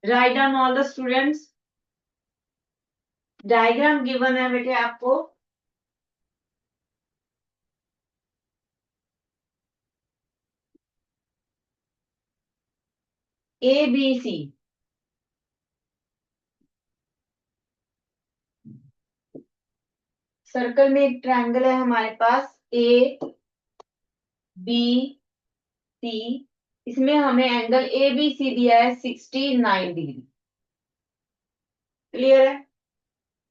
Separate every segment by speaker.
Speaker 1: Write down all the students. Diagram given है बेटे आपको। ए बी सी, सर्कल में एक ट्रायंगल है हमारे पास ए बी सी। इसमें हमें एंगल ए बी सी दिया है 69 डिग्री। क्लियर है?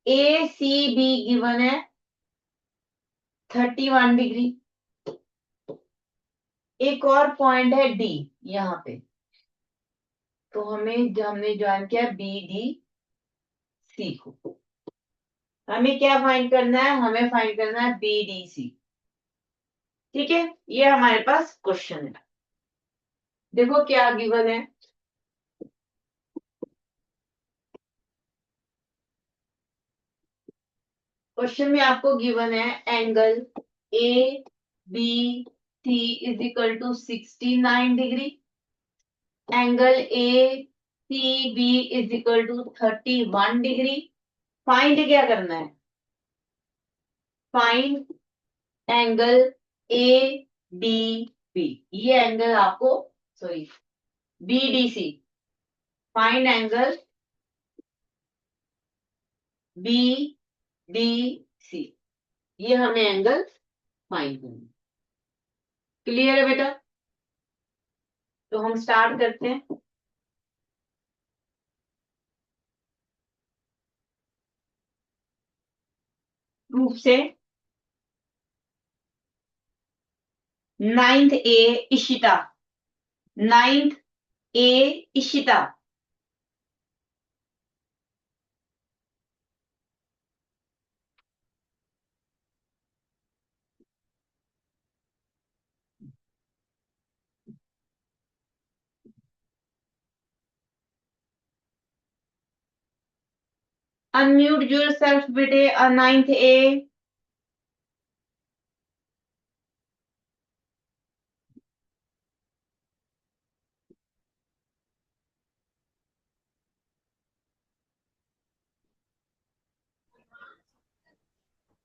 Speaker 1: ए सी बी गिवन है 31 डिग्री। एक और पॉइंट है डी यहाँ पे, तो हमने ज्वाइन किया बी डी सी को। हमें क्या फाइंड करना है? हमें फाइंड करना है बी डी सी। ठीक है, ये हमारे पास क्वेश्चन है। देखो क्या गिवन है। क्वेश्चन में आपको गिवन है angle A B C is equal to 69 degree. Angle A C B is equal to 31 degree. Find क्या करना है? Find angle A D B. ये एंगल आपको, sorry, B D C. Find angle B D C. ये हमें angle find करना। Clear है बेटा? तो हम स्टार्ट करते हैं। प्रूफ से। 9th ए इशिता। 9th ए इशिता। अनम्यूट योरसेल्फ बेटे। 9th ए।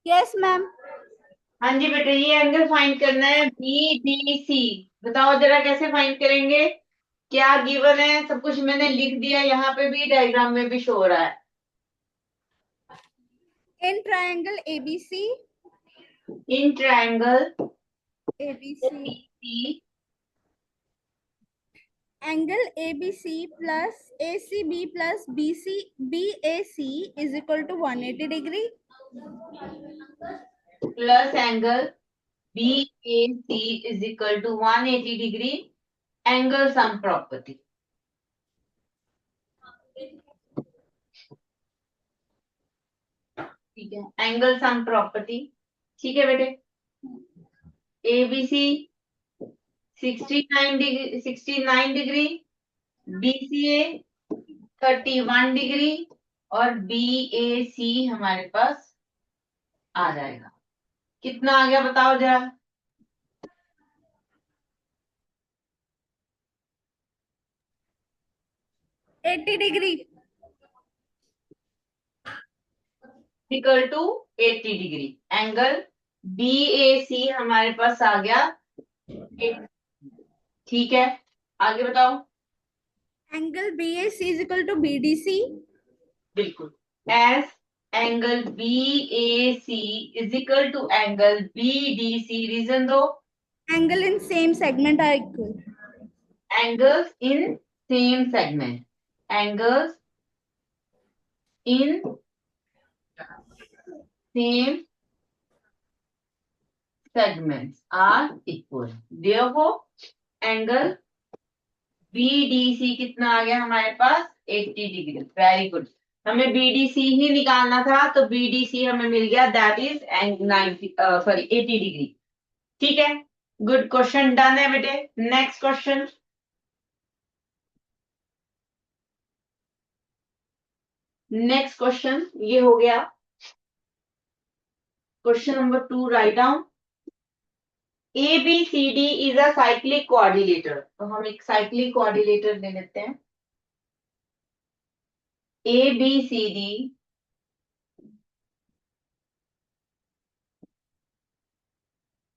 Speaker 2: Yes ma'am.
Speaker 1: हाँ जी बेटे, ये एंगल फाइंड करना है बी डी सी। बताओ जरा कैसे फाइंड करेंगे? क्या गिवन है? सब कुछ मैंने लिख दिया, यहाँ पे भी डायग्राम में भी शो हो रहा है।
Speaker 2: In triangle ABC,
Speaker 1: in triangle
Speaker 2: ABC
Speaker 1: C,
Speaker 2: angle ABC plus ACB plus BC BAC is equal to 180 degree.
Speaker 1: Plus angle B A C is equal to 180 degree. Angle sum property. ठीक है, angle sum property. ठीक है बेटे। A B C 69 degree, 69 degree. B C A 31 degree. और B A C हमारे पास आ जाएगा। कितना आ गया बताओ जरा?
Speaker 2: 80 degree.
Speaker 1: Equal to 80 degree. Angle B A C हमारे पास आ गया 80। ठीक है, आगे बताओ।
Speaker 2: Angle BAC is equal to BDC.
Speaker 1: बिल्कुल। As angle B A C is equal to angle B D C. Reason दो।
Speaker 2: Angle in same segment are equal.
Speaker 1: Angles in same segment. Angles in same segments are equal. Therefore angle BDC कितना आ गया हमारे पास? 80 degree. Very good. हमें BDC ही निकालना था, तो BDC हमें मिल गया, दैट इज 90, सॉरी 80 डिग्री। ठीक है, गुड। क्वेश्चन डन है बेटे। Next question. नेक्स्ट क्वेश्चन ये हो गया। Question number 2 right down. A B C D is a cyclic coordinator. तो हम एक साइक्लिक कोऑर्डिनेटर ले लेते हैं। A B C D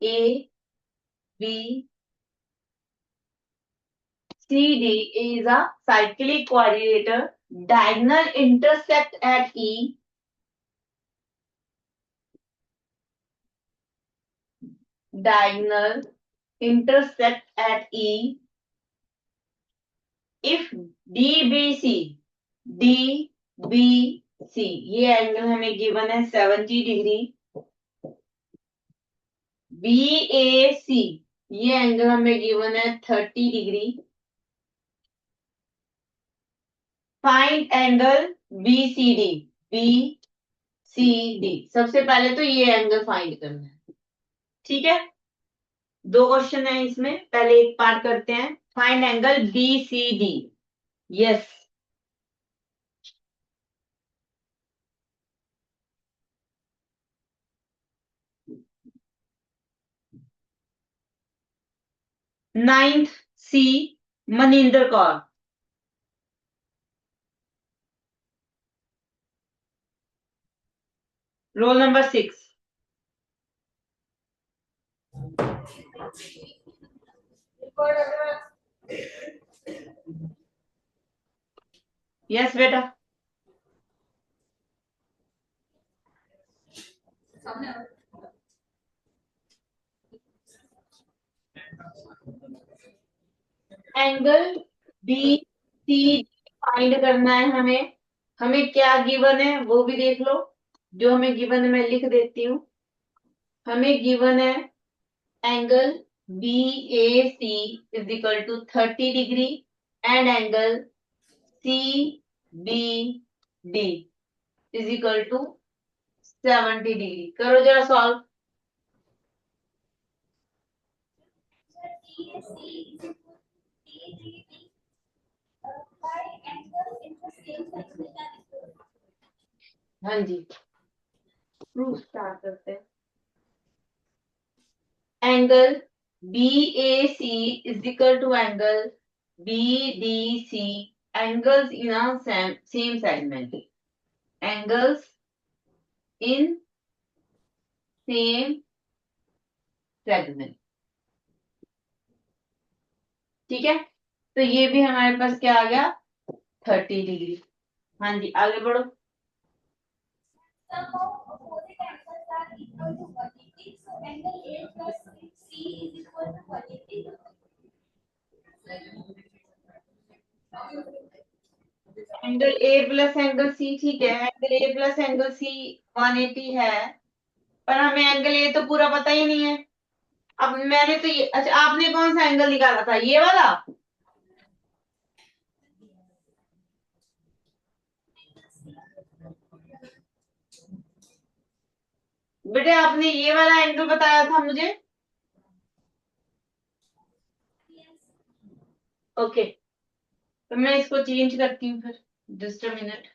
Speaker 1: A B C D is a cyclic coordinator. Diagonal intersect at E. Diagonal intersect at E if DBC DBC ये angle हमें given है 70 degree, BAC ये एंगल हमें गिवन है 30 degree. Find angle BCD BCD सबसे पहले तो ये एंगल फाइंड करना है, ठीक है। दो क्वेश्चन है इसमें, पहले एक पार्ट करते हैं। Find angle BCD। Yes, ninth C Maninder Kaur. Roll number 6। Yes बेटा। एंगल बी सी फाइंड करना है हमें। हमें क्या गिवन है वो भी देख लो। जो हमें गिवन है मैं लिख देती हूँ। हमें गिवन है angle BAC is equal to 30 degree and angle CBD is equal to 70 degree. करो जरा सॉल्व। हाँ जी, प्रूफ स्टार्ट करते हैं। Angle BAC is equal to angle BDC. Angles in a same segment. Angles in same segment. ठीक है, तो ये भी हमारे पास क्या आ गया 30 डिग्री। हाँ जी, आगे बढ़ो। Angle A plus angle C, ठीक है। Angle A plus angle C 180 है, पर हमें एंगल ए तो पूरा पता ही नहीं है। अब मैंने तो ये, अच्छा आपने कौन सा एंगल निकाला था, ये वाला? बेटे आपने ये वाला एंगल बताया था मुझे। ओके, तो मैं इसको चेंज करती हूँ फिर, just a minute.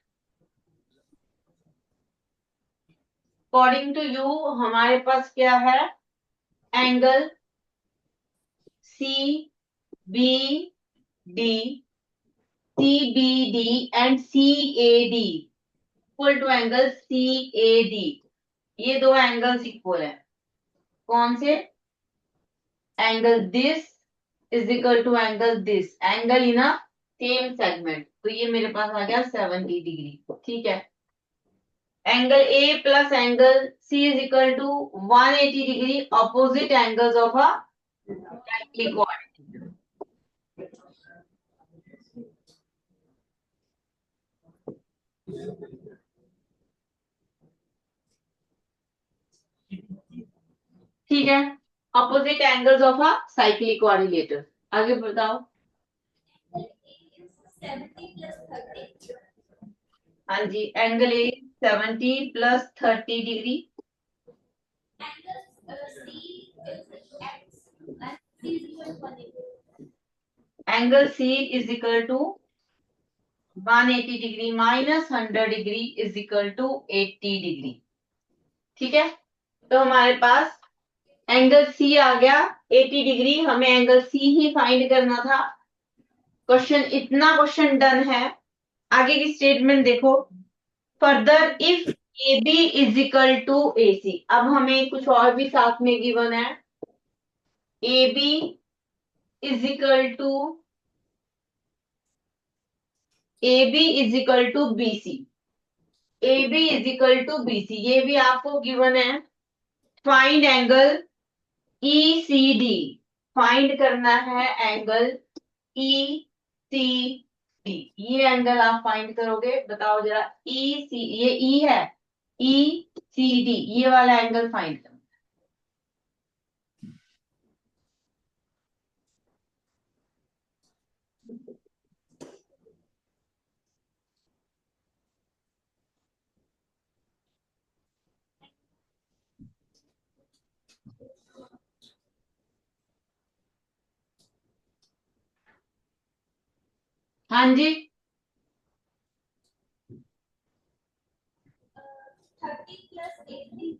Speaker 1: According to you हमारे पास क्या है, angle CBD CBD and CAD equal to angle CAD। ये दो एंगल्स इक्वल है। कौन से? Angle this is equal to angle this, angle in a same segment. तो ये मेरे पास आ गया 70 डिग्री, ठीक है। Angle A plus angle C is equal to 180 degree, opposite angles of a equality. ठीक है, opposite angles of a cyclic coordinator. आगे बताओ। हाँ जी, angle A 70 plus 30 degree. Angle C is equal to 180 degree minus 100 degree is equal to 80 degree. ठीक है, तो हमारे पास एंगल सी आ गया 80 डिग्री। हमें एंगल सी ही फाइंड करना था। क्वेश्चन, इतना क्वेश्चन डन है। आगे की स्टेटमेंट देखो, further if A B is equal to A C. अब हमें कुछ और भी साथ में गिवन है, A B is equal to B C, A B is equal to B C, ये भी आपको गिवन है। Find angle E C D, find करना है एंगल ई सी डी। ये एंगल आप फाइंड करोगे, बताओ जरा, ई सी, ये ई है, ई सी डी, ये वाला एंगल फाइंड करो। हाँ जी,
Speaker 2: 30 plus 80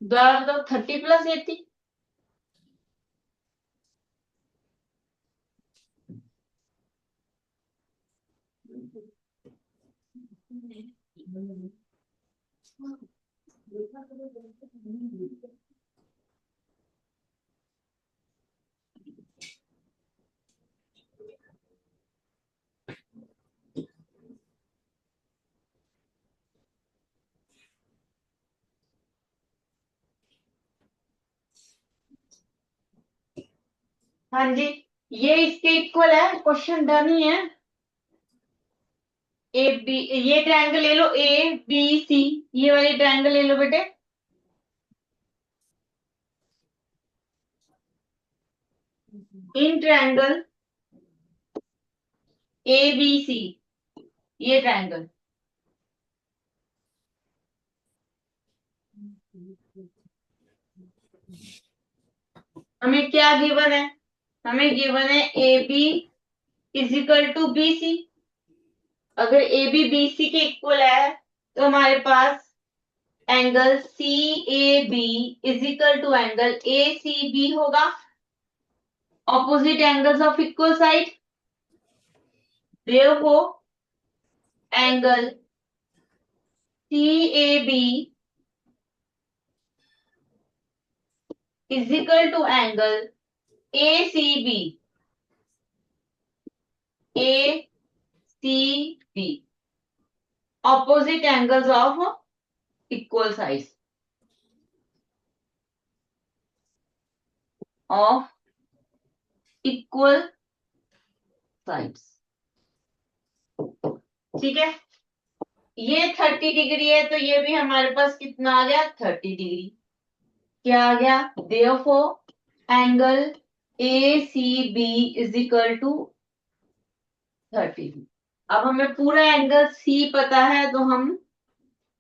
Speaker 1: दोबारा बताओ, 30 + 80। हाँ जी, ये इसके इक्वल है, क्वेश्चन डन ही है। ए बी, ये ट्रायंगल ले लो, ए बी सी, ये वाली ट्रायंगल ले लो बेटे। In triangle A B C, ये ट्रायंगल, हमें क्या गिवन है? हमें गिवन है A B is equal to B C. अगर ए बी बी सी के इक्वल है तो हमारे पास angle C A B is equal to angle A C B होगा। Opposite angles of equal side, therefore angle C A B is equal to angle A C B, A C B, opposite angles of equal side of equal sides. ठीक है, ये 30 degree है तो ये भी हमारे पास कितना आ गया, 30 डिग्री। क्या आ गया, therefore angle A C B is equal to 30। अब हमें पूरा एंगल सी पता है तो हम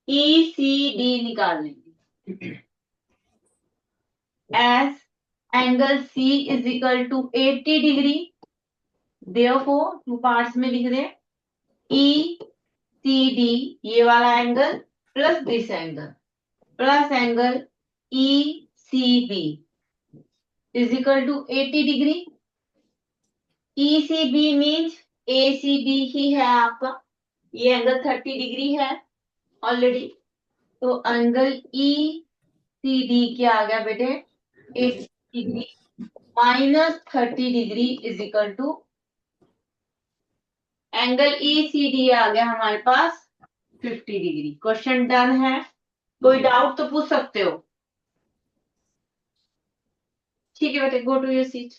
Speaker 1: ई सी डी निकाल लेंगे। As angle C is equal to 80 degree, therefore two parts में लिख दें, ई सी डी, ये वाला angle plus this angle, plus angle E C B is equal to 80 degree. E C B means A C B ही है आपका, ये angle 30 degree है ऑलरेडी, तो एंगल ई सी डी क्या आ गया बेटे, 80 degree minus 30 degree is equal to angle E C D आ गया हमारे पास 50 डिग्री। क्वेश्चन डन है, कोई डाउट तो पूछ सकते हो। ठीक है बेटे, go to your seat.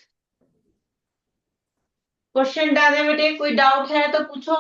Speaker 1: Question done है बेटे, कोई डाउट है तो पूछो।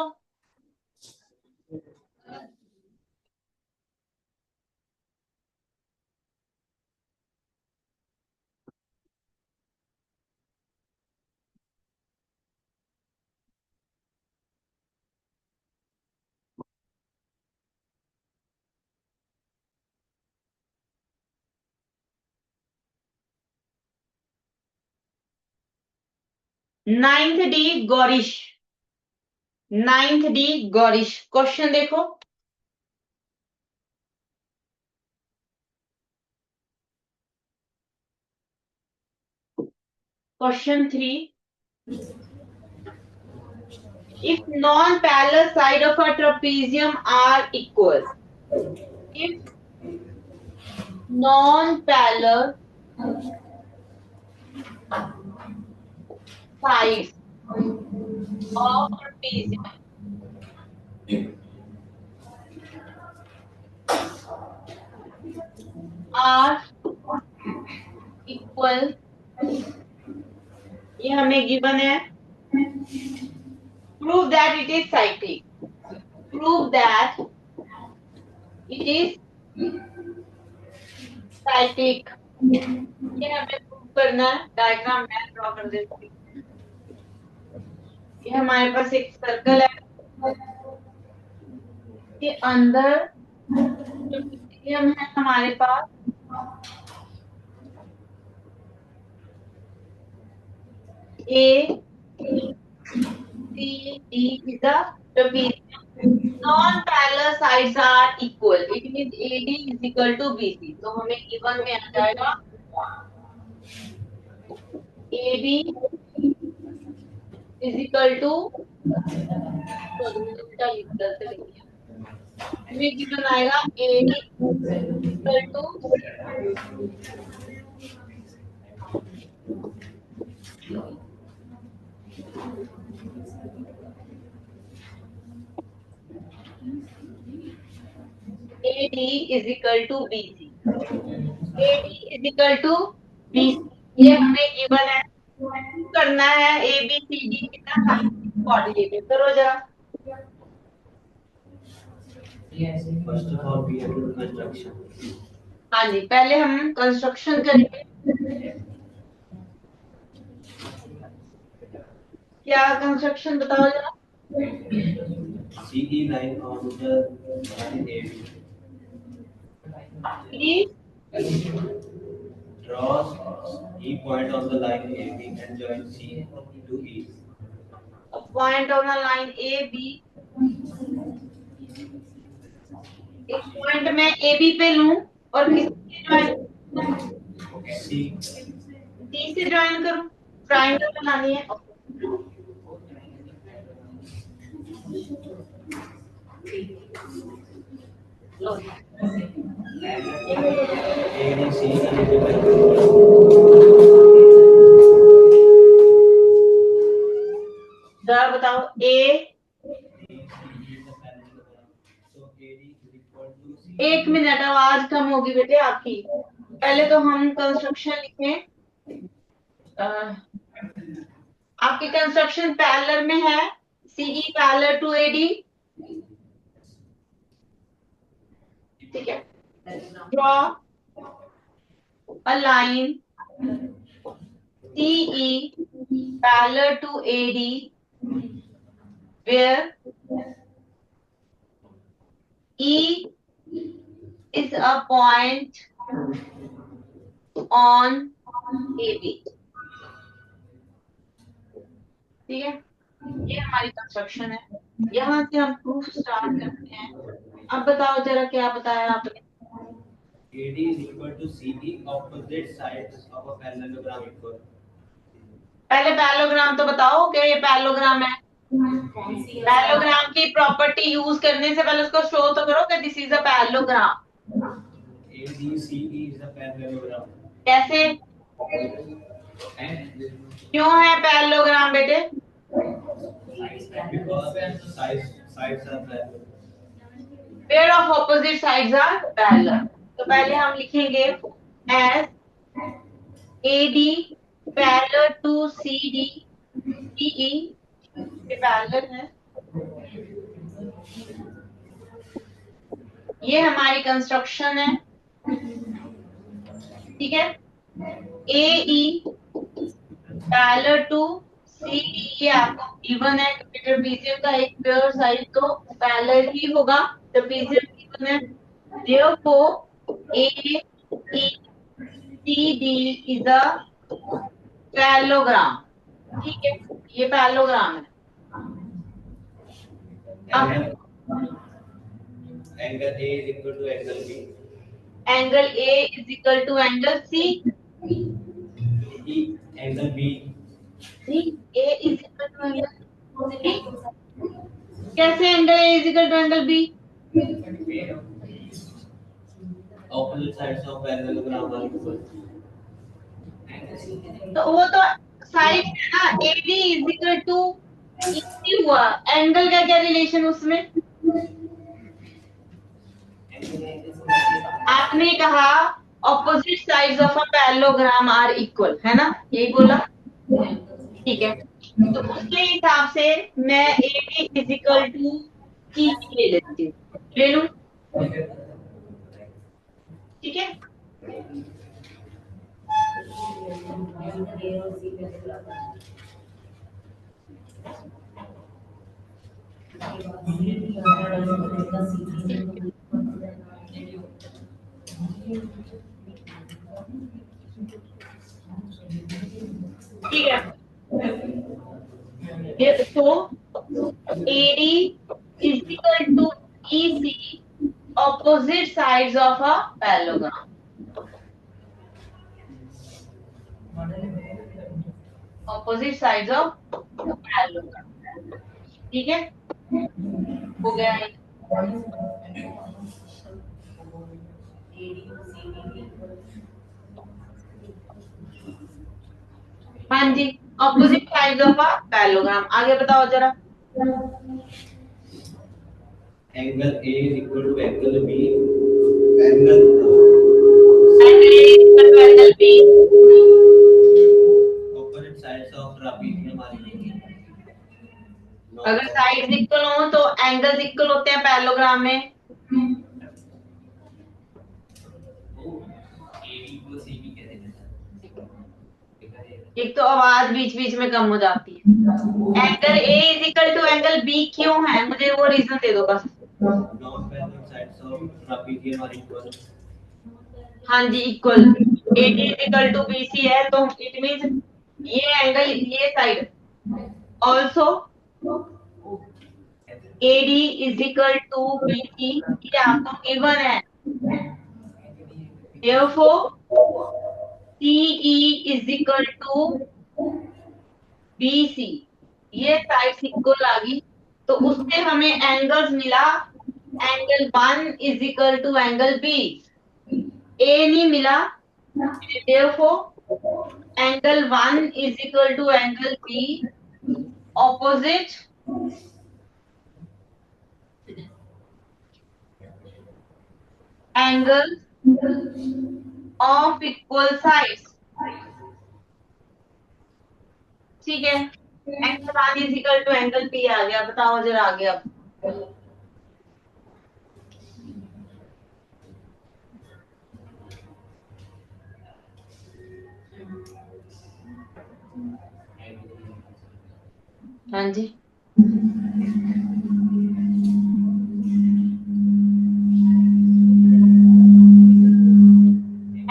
Speaker 1: Ninth D Gaurish, ninth D Gaurish, question देखो। Question 3. If non-parallel side of a trapezium are equal, if non-parallel sides of trapezium are equal, ये हमें गिवन है. Prove that it is cyclic. Prove that it is cyclic. ये हमें prove करना है. Diagram मैं draw कर देती हूँ. ये हमारे पास एक सर्कल है. के अंदर ट्रापेजियम है हमारे पास. A, C, D is the trapezium. Non-parallel sides are equal. It means AD is equal to BC. तो हमें given में आ जाएगा AB is equal to, हमें given आएगा AD is equal to AD is equal to BC. AD is equal to BC. ये हमें given है. करना है ABCD कितना कोऑर्डिनेट करो जरा.
Speaker 3: First of all, we have to do construction.
Speaker 1: हाँ जी, पहले हम कंस्ट्रक्शन करेंगे. क्या कंस्ट्रक्शन बताओ जरा.
Speaker 3: CE line on the line AB. Draws E point on the line AB and join C to E.
Speaker 1: A point on the line AB. एक point मैं AB पे लूं और किससे ज्वाइन, C से ज्वाइन करूं. ट्रायंगल बनानी है.
Speaker 3: ABC
Speaker 1: जरा बताओ A. एक मिनट, आवाज कम होगी बेटे आपकी. पहले तो हम कंस्ट्रक्शन लिखें. आपकी कंस्ट्रक्शन पैरेलल में है. CE parallel to AD. ठीक है. Draw a line CE parallel to AD where E is a point on AB. ठीक है. ये हमारी कंस्ट्रक्शन है. यहाँ से हम प्रूफ स्टार्ट करते हैं. अब बताओ जरा क्या बताया आपने.
Speaker 3: AD is equal to CE, opposite sides of a parallelogram equal.
Speaker 1: पहले पैरेललोग्राम तो बताओ क्या ये पैरेललोग्राम है. पैरेललोग्राम की प्रॉपर्टी यूज करने से पहले उसको शो तो करो कि this is a parallelogram.
Speaker 3: ABCE is a parallelogram.
Speaker 1: कैसे, क्यों है पैरेललोग्राम बेटे.
Speaker 3: Because sides are parallel.
Speaker 1: Pair of opposite sides are parallel. तो पहले हम लिखेंगे as AD parallel to CD. DE ये पैरेलल है. ये हमारी कंस्ट्रक्शन है. ठीक है. AE पैरेलल टू CD ये आपको गिवन है. ट्रापेजियम का एक पेयर साइड तो पैरेलल ही होगा. ट्रापेजियम गिवन है. Therefore AECD is a parallelogram. ठीक है. ये पैरेललोग्राम है.
Speaker 3: Angle A is equal to angle B.
Speaker 1: Angle A is equal to angle C.
Speaker 3: Angle B
Speaker 1: A is equal to angle B. कैसे angle A is equal to angle B?
Speaker 3: Opposite sides of parallelogram are equal.
Speaker 1: तो वो तो side है ना, A D is equal to E हुआ, angle का क्या relation उसमें? आपने कहा opposite sides of a parallelogram are equal, है ना, यही बोला। ठीक है, तो उसके हिसाब से मैं A D is equal to E ले लेती हूँ, ले लूं, ठीक है। ठीक है, तो AD is equal to EC, opposite sides of a parallelogram. Opposite sides of parallelogram. ठीक है, हो गया है। हाँ जी, opposite sides of a parallelogram. आगे बताओ जरा।
Speaker 3: Angle A is equal to angle B. Angle
Speaker 1: angle A equal to angle B.
Speaker 3: opposite sides of trapezium are equal.
Speaker 1: अगर साइड्स इक्वल हो तो एंगल्स इक्वल होते हैं पैरेललोग्राम में। एक तो आवाज बीच बीच में कम हो जाती है। Angle A is equal to angle B क्यों है, मुझे वो रीजन दे दो बस।
Speaker 3: Non-parallel sides of trapezium are equal.
Speaker 1: हाँ जी, equal. A D is equal to B C है, तो इट मीन्स ये एंगल, ये side also A D is equal to B C, ये आपको गिवन है। therefore CE is equal to BC, ये साइड इक्वल आ गई, तो उससे हमें एंगल्स मिला। Angle 1 is equal to angle B, A नहीं मिला, therefore angle 1 is equal to angle B, opposite angle of equal sides. ठीक है, angle 1 is equal to angle B आ गया। बताओ जरा आगे अब। हाँ जी,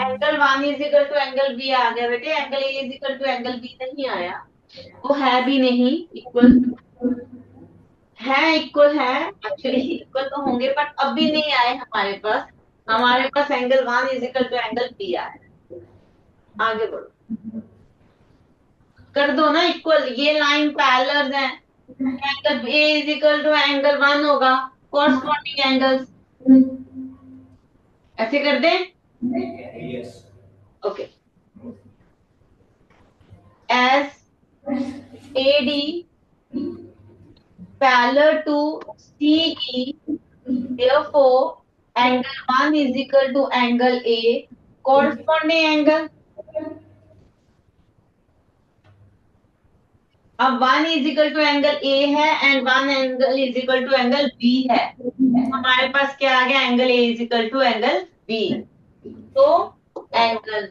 Speaker 1: angle 1 is equal to angle B आ गया बेटे, angle A is equal to angle B नहीं आया, वो है भी नहीं इक्वल। है इक्वल है, एक्चुअली इक्वल तो होंगे बट अब भी नहीं आए हमारे पास। हमारे पास angle 1 is equal to angle B आया। आगे बढ़ो, कर दो ना इक्वल, ये लाइन पैरेलल है। Angle A is equal to angle 1 होगा, कोरस्पॉन्डिंग एंगल्स ऐसे कर दे।
Speaker 3: Yes.
Speaker 1: Okay, as A D parallel to CE, therefore angle 1 is equal to angle A, corresponding angle। अब 1 is equal to angle A है and 1 angle is equal to angle B है, हमारे पास क्या आ गया, angle A is equal to angle B। तो angle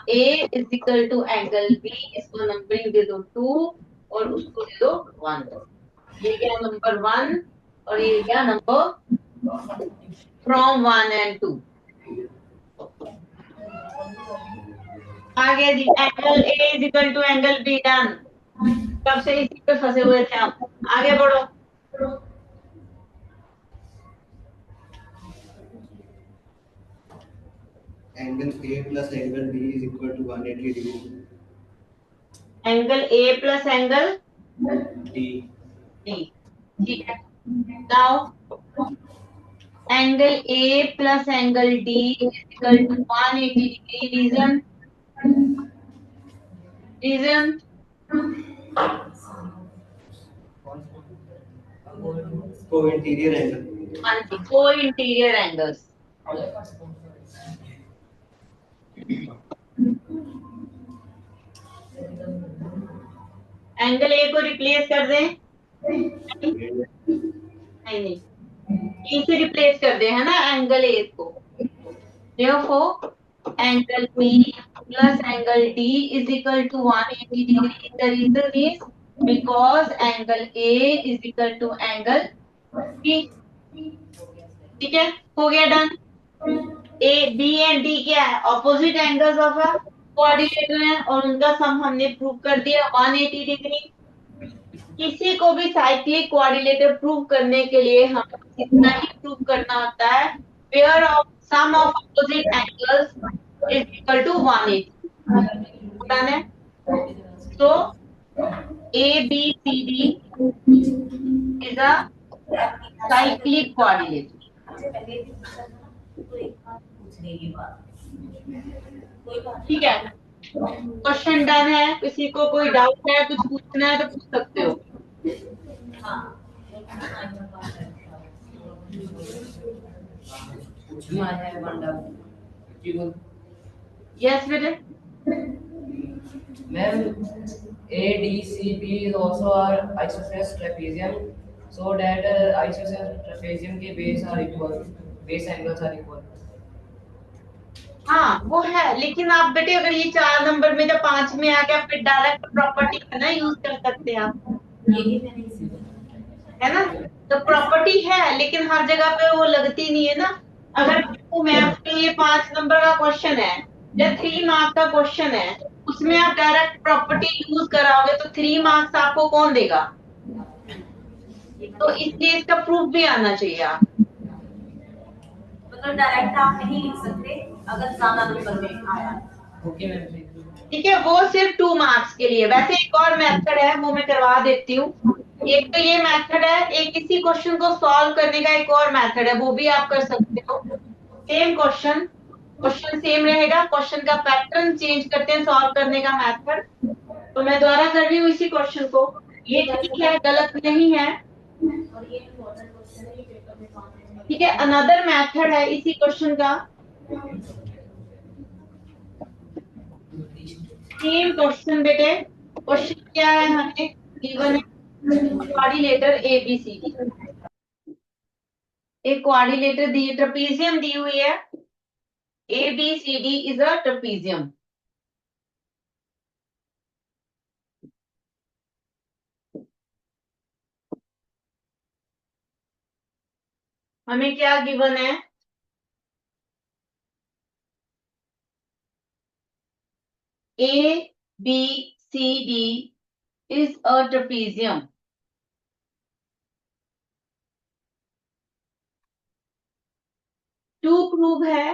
Speaker 1: A is equal to angle B, इसको नंबरिंग दे दो 2 और उसको दे दो 1। ये क्या नंबर 1 और ये क्या नंबर फ्रॉम 1 and 2। आगे जी, angle A is equal to angle B done. कब से इसी पे फंसे हुए थे आप, आगे बढ़ो।
Speaker 3: Angle A plus angle B is equal to 180 degree.
Speaker 1: Angle A plus angle
Speaker 3: D
Speaker 1: D, ठीक है। Now angle A plus angle D equal to 180 degree. Reason, reason
Speaker 3: को इंटीरियर एंगल।
Speaker 1: हाँ जी, को इंटीरियर एंगल्स। एंगल ए को replace कर दें, नहीं नहीं, ए से रिप्लेस कर दें, है ना, एंगल ए को। Therefore, angle B plus angle D is equal to 180 degree. The reason is because angle A is equal to angle B. ठीक है, हो गया done. A B and D क्या है? Opposite angles of a coordinator है, और उनका सम हमने प्रूव कर दिया 180 डिग्री। किसी को भी साइक्लिक कोऑर्डिनेटर प्रूव करने के लिए हमें इतना ही प्रूव करना होता है, pair of sum of opposite angles is equal to 180। Done है। So A B C D is a cyclic quadrilateral. ठीक है, क्वेश्चन डन है। किसी को कोई डाउट है, कुछ पूछना है तो पूछ सकते हो। यस बेटे।
Speaker 4: Ma'am, ADCB is also our isosceles trapezium, so that isosceles trapezium के base are equal, base angles are equal.
Speaker 1: हाँ वो है, लेकिन आप बेटे अगर ये 4 नंबर में जब 5 में आ गया, फिर डायरेक्ट प्रॉपर्टी है ना, यूज कर सकते हैं आप, है ना। तो प्रॉपर्टी है, लेकिन हर जगह पे वो लगती नहीं है ना। अगर मैथ के लिए 5 नंबर का क्वेश्चन है या 3 मार्क्स का क्वेश्चन है, उसमें आप डायरेक्ट प्रॉपर्टी यूज कराओगे तो 3 मार्क्स आपको कौन देगा? तो इसलिए इसका प्रूफ भी आना चाहिए। आप
Speaker 5: मतलब डायरेक्ट आप नहीं लिख सकते अगर ज्यादा नंबर में आया।
Speaker 4: Okay, ma'am.
Speaker 1: ठीक है, वो सिर्फ 2 मार्क्स के लिए। वैसे एक और मेथड है, वो मैं करवा देती हूँ। एक तो ये मेथड है, एक इसी क्वेश्चन को सॉल्व करने का एक और मेथड है, वो भी आप कर सकते हो। सेम क्वेश्चन, क्वेश्चन सेम रहेगा, क्वेश्चन का पैटर्न चेंज करते हैं सॉल्व करने का मेथड। तो मैं दोबारा कर रही हूँ इसी क्वेश्चन को। ये ठीक है, गलत नहीं है।
Speaker 5: और ये इम्पोर्टेंट क्वेश्चन है, ये पेपर में कौन है?
Speaker 1: ठीक है, अनदर मेथड है इसी क्वेश्चन का। सेम क्वेश्चन बेटे, क्वेश्चन क्या है हमें गिवन है, quadrilateral A B C D. एक कोऑर्डिनेटर दी, ट्रेपेजियम दी हुई है, A B C D is a trapezium. हमें क्या गिवन है? A B C D is a trapezium. To prove है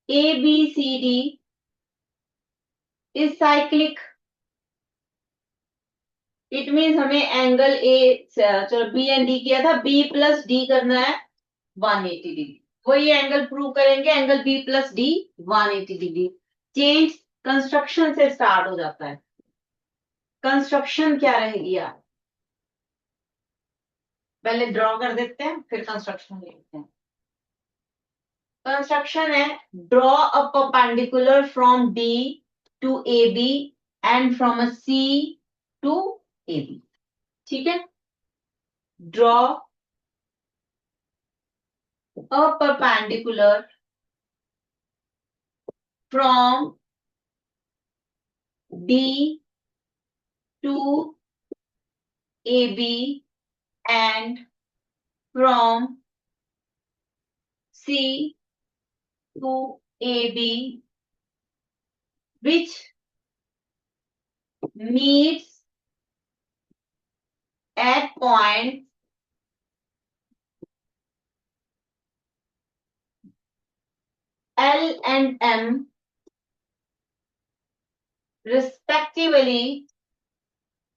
Speaker 1: A B C D is cyclic, it means हमें एंगल ए, चलो बी एंड डी किया था, बी प्लस डी करना है 180 डिग्री। वही एंगल प्रूव करेंगे, angle B plus D 180 degree. Change construction से स्टार्ट हो जाता है। कंस्ट्रक्शन क्या रहेगी यार? पहले ड्रॉ कर देते हैं, फिर कंस्ट्रक्शन लिखते हैं। कंस्ट्रक्शन है, draw a perpendicular from D to A B and from a C to A B. ठीक है, draw a perpendicular from D to A B and from C to AB, which meets at point L and M respectively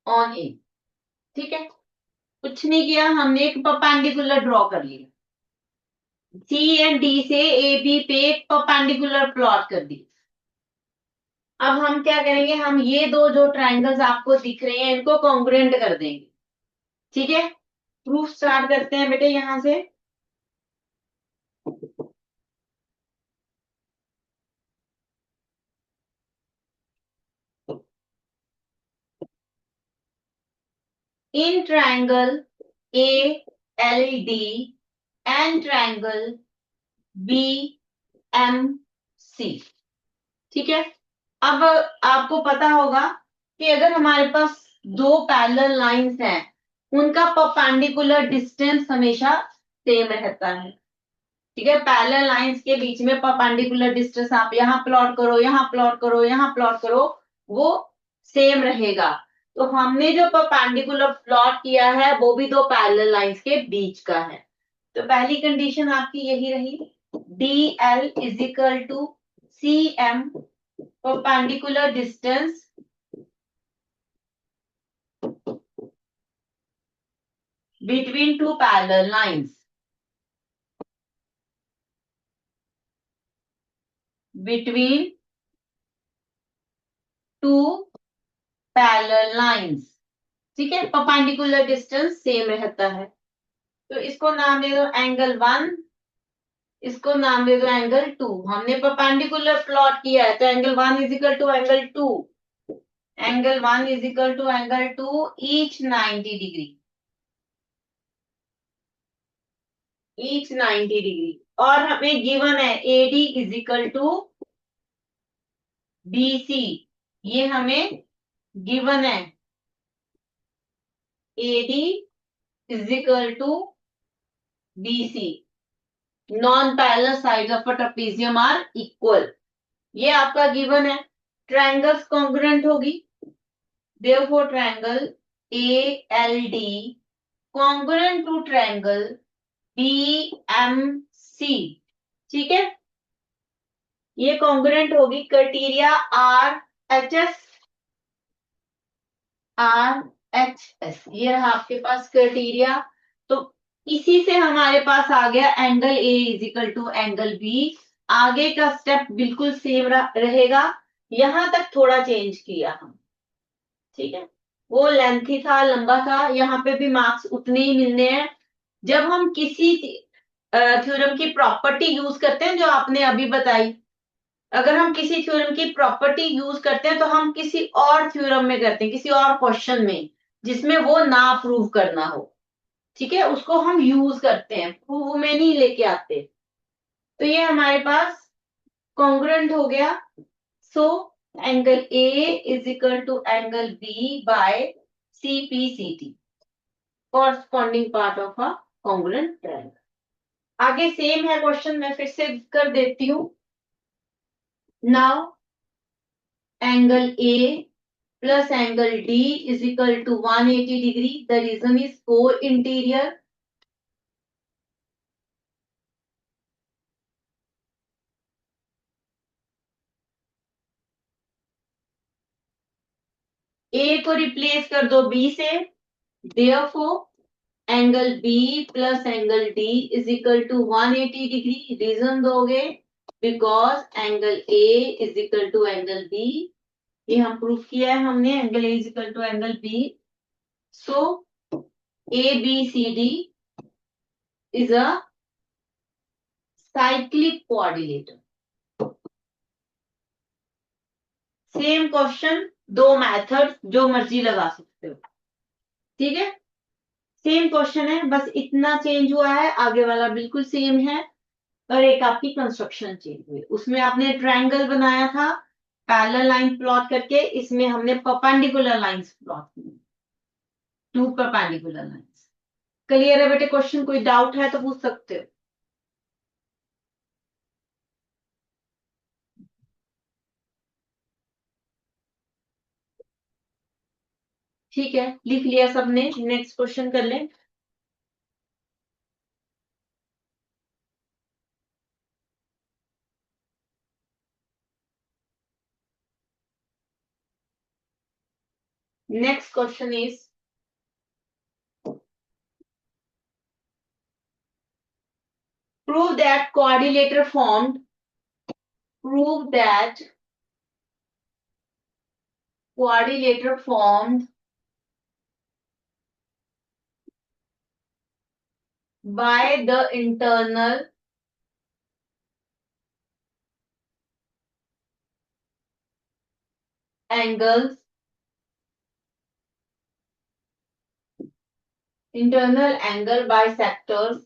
Speaker 1: on A. ठीक है, कुछ नहीं किया, हमने एक perpendicular draw कर लिया, सी एंड डी से ए बी पे एक परपेंडिकुलर प्लॉट कर दी। अब हम क्या करेंगे, हम ये दो जो ट्राइंगल्स आपको दिख रहे हैं इनको कॉन्ग्रुएंट कर देंगे। ठीक है, प्रूफ स्टार्ट करते हैं बेटे यहां से। In triangle A L D and triangle B M C. ठीक है, अब आपको पता होगा कि अगर हमारे पास दो पैरेलल लाइंस हैं उनका परपेंडिकुलर डिस्टेंस हमेशा सेम रहता है। ठीक है, पैरेलल लाइंस के बीच में परपेंडिकुलर डिस्टेंस आप यहाँ प्लॉट करो, यहाँ प्लॉट करो, यहाँ प्लॉट करो, वो सेम रहेगा। तो हमने जो परपेंडिकुलर प्लॉट किया है वो भी दो पैरेलल लाइंस के बीच का है। तो पहली कंडीशन आपकी यही रही, D L is equal to C M, perpendicular distance between two parallel lines, between two parallel lines। ठीक है, परपेंडिकुलर डिस्टेंस सेम रहता है। तो इसको नाम दे दो एंगल 1, इसको नाम दे दो एंगल 2। हमने परपेंडिकुलर प्लॉट किया है तो angle 1 is equal to angle 2, angle 1 is equal to angle 2 each 90 degree, each 90 degree. और हमें गिवन है AD is equal to BC, ये हमें गिवन है, AD is equal to BC, non parallel sides of a trapezium are equal, ये आपका given है। Triangles congruent होगी, therefore triangle ALD congruent to triangle BMC। ठीक है, ये कॉन्ग्रुएंट होगी, क्राइटेरिया RHS, ये रहा आपके पास क्राइटेरिया। तो इसी से हमारे पास आ गया angle A is equal to angle B। आगे का स्टेप बिल्कुल सेम रहेगा, यहां तक थोड़ा चेंज किया हम। ठीक है, वो लेंथी था, लंबा था, यहाँ पे भी मार्क्स उतने ही मिलने हैं। जब हम किसी थ्योरम की प्रॉपर्टी यूज करते हैं जो आपने अभी बताई, अगर हम किसी थ्योरम की प्रॉपर्टी यूज करते हैं तो हम किसी और थ्योरम में करते हैं, किसी और क्वेश्चन में जिसमें वो ना प्रूव करना हो। ठीक है, उसको हम यूज करते हैं, प्रूव में नहीं लेके आते। तो ये हमारे पास कॉन्ग्रुएंट हो गया। So angle A is equal to angle B by CPCT, corresponding part of a congruent triangle. आगे सेम है क्वेश्चन, मैं फिर से कर देती हूँ। Now angle A plus angle D is equal to 180 degree. The reason is co-interior. A को replace कर दो B से, therefore angle B plus angle D is equal to 180 degree. Reason दोगे because angle A is equal to angle B. ये हम proof किया है हमने, angle A is equal to angle B. So ABCD is a cyclic quadrilateral. Same question, दो method जो मर्जी लगा सकते हो। ठीक है, सेम क्वेश्चन है, बस इतना चेंज हुआ है, आगे वाला बिल्कुल सेम है, और एक आपकी कंस्ट्रक्शन चेंज हुई। उसमें आपने ट्रायंगल बनाया था पैरेलल लाइन प्लॉट करके, इसमें हमने परपेंडिकुलर लाइंस प्लॉट की, टू परपेंडिकुलर लाइंस। क्लियर है बेटे क्वेश्चन? कोई डाउट है तो पूछ सकते हो। ठीक है, लिख लिया सबने, नेक्स्ट क्वेश्चन कर ले। Next question is, prove that quadrilateral formed by the internal angles bisectors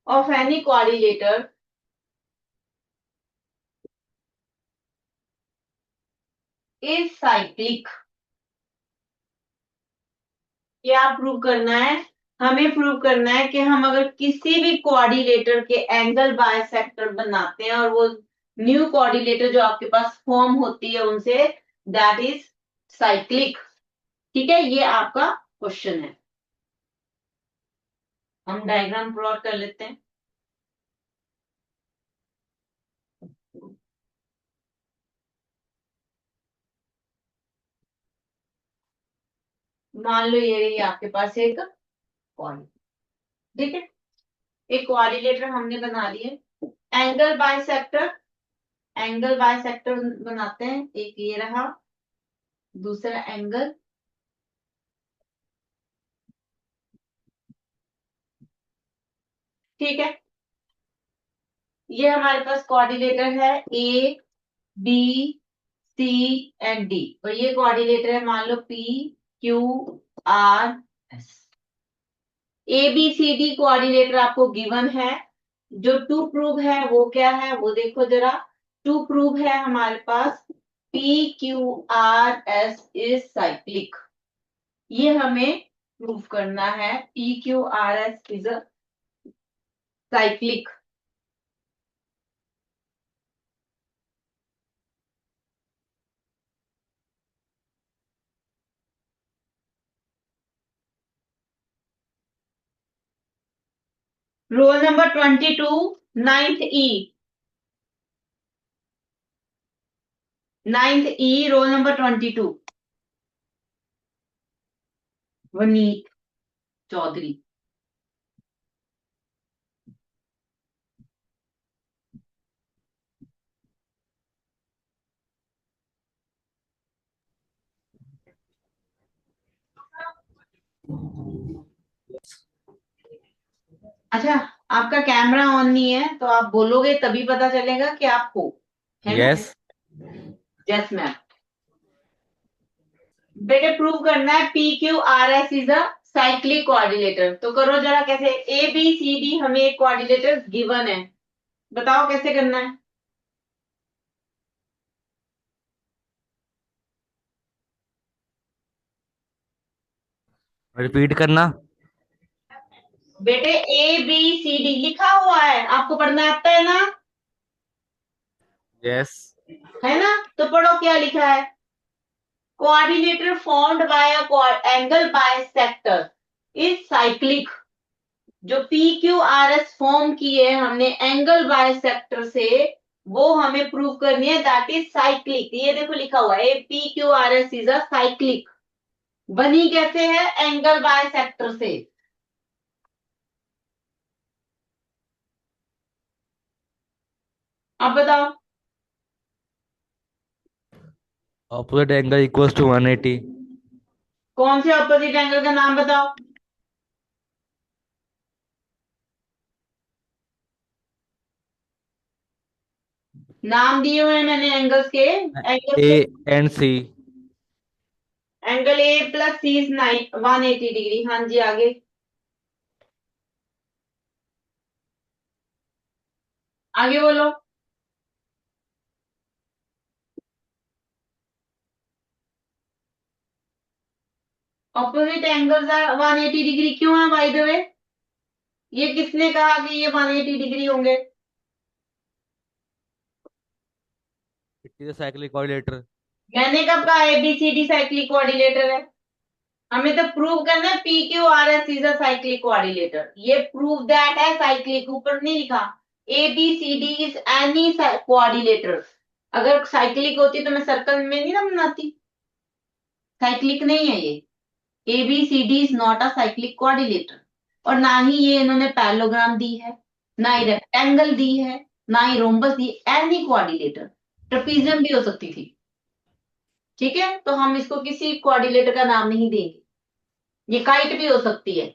Speaker 1: of any quadrilateral is cyclic. क्या प्रूव करना है? हमें प्रूव करना है कि हम अगर किसी भी कोऑर्डिनेटर के एंगल बाइसेक्टर बनाते हैं और वो न्यू कोऑर्डिनेटर जो आपके पास फॉर्म होती है उनसे, दैट इज साइक्लिक. ठीक है, ये आपका क्वेश्चन है. हम डायग्राम प्लॉट कर लेते हैं. मान लो ये रही आपके पास एक कॉर्ड. ठीक है, एक कोऑर्डिनेटर हमने बना लिए. एंगल बाइसेक्टर बनाते हैं. एक ये रहा, दूसरा एंगल. ठीक है, ये हमारे पास कोऑर्डिनेटर है A B C and D, और ये कोऑर्डिनेटर है मान लो P Q R S. A B C D quadrilateral आपको गिवन है. जो टू प्रूव है वो क्या है वो देखो जरा. टू प्रूव है हमारे पास P Q R S is cyclic. ये हमें प्रूव करना है. P Q R S is a cyclic. Roll number 22, ninth E, roll number 22, Vaneet Chaudhary. अच्छा, आपका कैमरा ऑन नहीं है तो आप बोलोगे तभी पता चलेगा कि आप हो.
Speaker 6: यस.
Speaker 1: Yes ma'am. बेटे प्रूव करना है P Q R S is a cyclic coordinator. तो करो जरा कैसे. ए बी सी डी हमें एक कोऑर्डिनेटर गिवन है, बताओ कैसे करना है.
Speaker 6: रिपीट करना.
Speaker 1: बेटे ए बी सी डी लिखा हुआ है, आपको पढ़ना आता है ना?
Speaker 6: यस.
Speaker 1: है ना? तो पढ़ो क्या लिखा है. Quadrilateral formed by a angle bisector is cyclic. जो P Q R S form किए हमने एंगल बाइसेक्टर से, वो हमें प्रूव करनी है, दैट इज साइक्लिक. ये देखो लिखा हुआ है P Q R S is a cyclic. बनी कैसे है? एंगल बाइसेक्टर से. अब बताओ.
Speaker 6: Opposite angle equals to 180.
Speaker 1: कौन से ऑपोजिट एंगल का नाम बताओ. नाम दिए हुए हैं मैंने एंगल्स के.
Speaker 6: A and C.
Speaker 1: Angle A plus C is 180 degree. हाँ जी, आगे. आगे बोलो. ऑपोजिट एंगल्स आर 180 डिग्री क्यों है बाय द वे? ये किसने कहा कि ये 180 डिग्री होंगे?
Speaker 6: It is a cyclic coordinator.
Speaker 1: मैंने कब कहा एबीसीडी साइक्लिक कोऑर्डिनेटर है? हमें तो प्रूव करना है P Q R S is a cyclic coordinator. ये प्रूव दैट है साइक्लिक, ऊपर नहीं लिखा. A B C D is any coordinator. अगर साइक्लिक होती तो मैं सर्कल में नहीं ना बनाती, साइक्लिक नहीं है ये। A B C D is not a cyclic coordinator, और ना ही ये इन्होंने पैरेललोग्राम दी है, ना ही रेक्टेंगल दी है, ना ही रोम्बस दी, एनी कोऑर्डिनेटर। ट्रेपीजियम भी हो सकती थी, ठीक है, तो हम इसको किसी कोऑर्डिनेटर का नाम नहीं देंगे। ये काइट भी हो सकती है,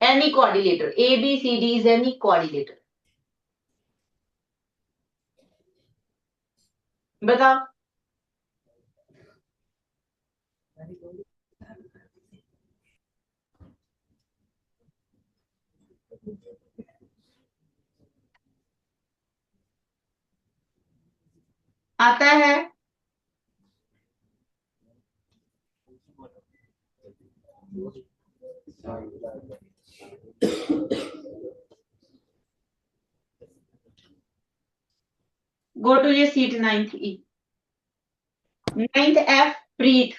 Speaker 1: any coordinator, A B C D is any coordinator. बताओ। आता है? Go to your seat 9th E, 9th F, breathe.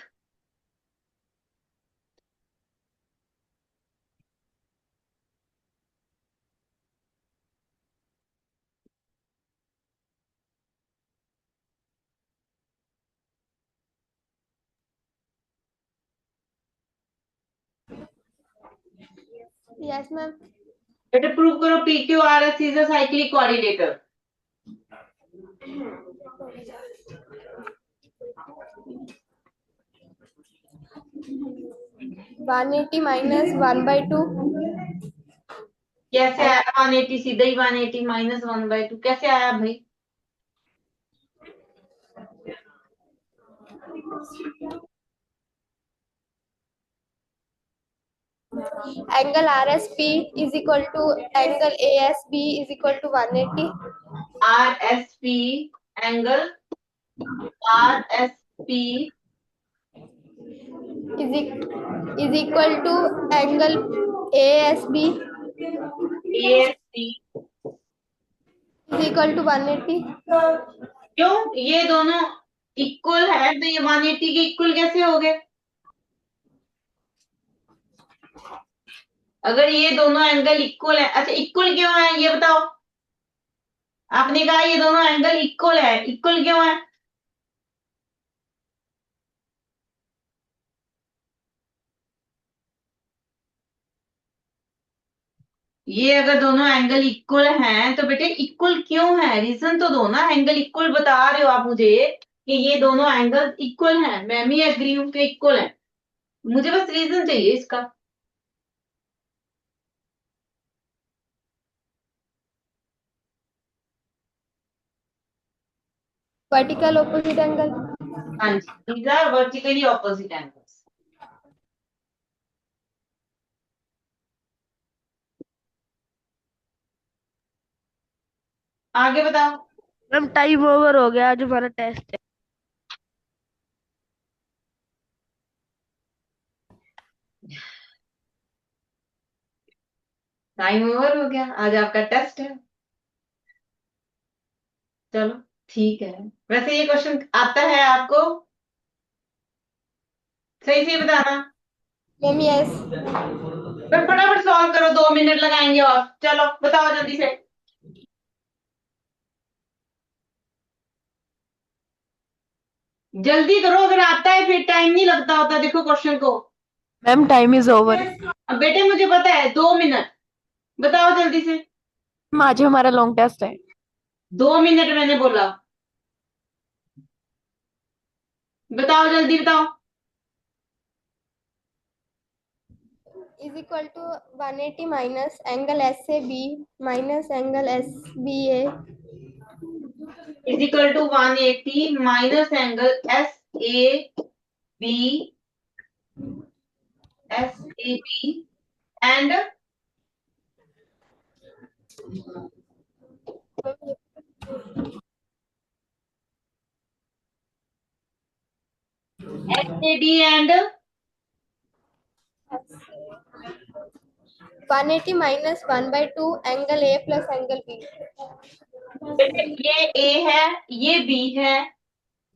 Speaker 2: Yes, ma'am.
Speaker 1: बेटा प्रूव करो P Q R S is a cyclic coordinator.
Speaker 2: 180 minus 1/2.
Speaker 1: कैसे आया 180? सीधा ही 180 माइनस 1/2 कैसे आया भाई?
Speaker 2: Angle RSP is equal to angle ASB is equal to 180.
Speaker 1: R S P angle R S P
Speaker 2: is equal to angle ASB
Speaker 1: A S P
Speaker 2: is equal to 180.
Speaker 1: क्यों? ये दोनों equal है तो ये 180 के इक्वल कैसे हो गए? अगर ये दोनों एंगल इक्वल है, अच्छा इक्वल क्यों है ये बताओ। आपने कहा ये दोनों एंगल इक्वल है, इक्वल क्यों है? ये अगर दोनों एंगल इक्वल हैं तो बेटे इक्वल क्यों है, रीजन तो दो ना। एंगल इक्वल बता रहे हो आप मुझे कि ये दोनों एंगल इक्वल हैं, मैं भी एग्री हूं कि इक्वल है, मुझे बस रीजन चाहिए इसका।
Speaker 2: Vertical opposite angle.
Speaker 1: हाँ जी, these are vertically opposite angles. आगे बताओ।
Speaker 7: मैम टाइम ओवर हो गया, आज हमारा टेस्ट है।
Speaker 1: टाइम ओवर हो गया, आज आपका टेस्ट है। चलो ठीक है। वैसे ये क्वेश्चन आता है आपको? सही से बताना।
Speaker 2: Ma'am, yes.
Speaker 1: फिर फटाफट सॉल्व करो, 2 मिनट लगाएंगे और। चलो बताओ जल्दी से। जल्दी करो, अगर आता है फिर टाइम नहीं लगता होता, देखो क्वेश्चन को।
Speaker 7: Ma'am time is over.
Speaker 1: अब बेटे मुझे पता है, 2 मिनट, बताओ जल्दी से।
Speaker 7: आज हमारा लॉन्ग टेस्ट है।
Speaker 1: 2 मिनट मैंने बोला, बताओ जल्दी बताओ।
Speaker 2: Is equal to 180 minus angle SAB minus angle SBA
Speaker 1: is equal to 180 minus angle S A B and S A D and
Speaker 2: 180 minus 1/2 angle A plus angle B.
Speaker 1: ये ए है, ये B है,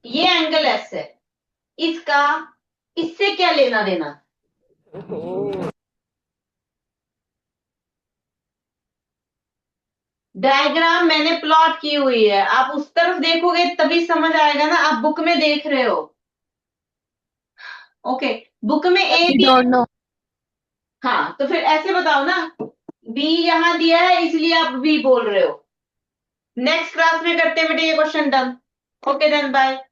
Speaker 1: ये एंगल एस है, इसका इससे क्या लेना देना? डायग्राम मैंने प्लॉट की हुई है, आप उस तरफ देखोगे तभी समझ आएगा ना, आप बुक में देख रहे हो। ओके, बुक में ए
Speaker 7: We
Speaker 1: बी,
Speaker 7: don't know.
Speaker 1: हाँ तो फिर ऐसे बताओ ना, बी यहां दिया है इसलिए आप बी बोल रहे हो। नेक्स्ट क्लास में करते हैं बेटे ये question, done. Okay then bye.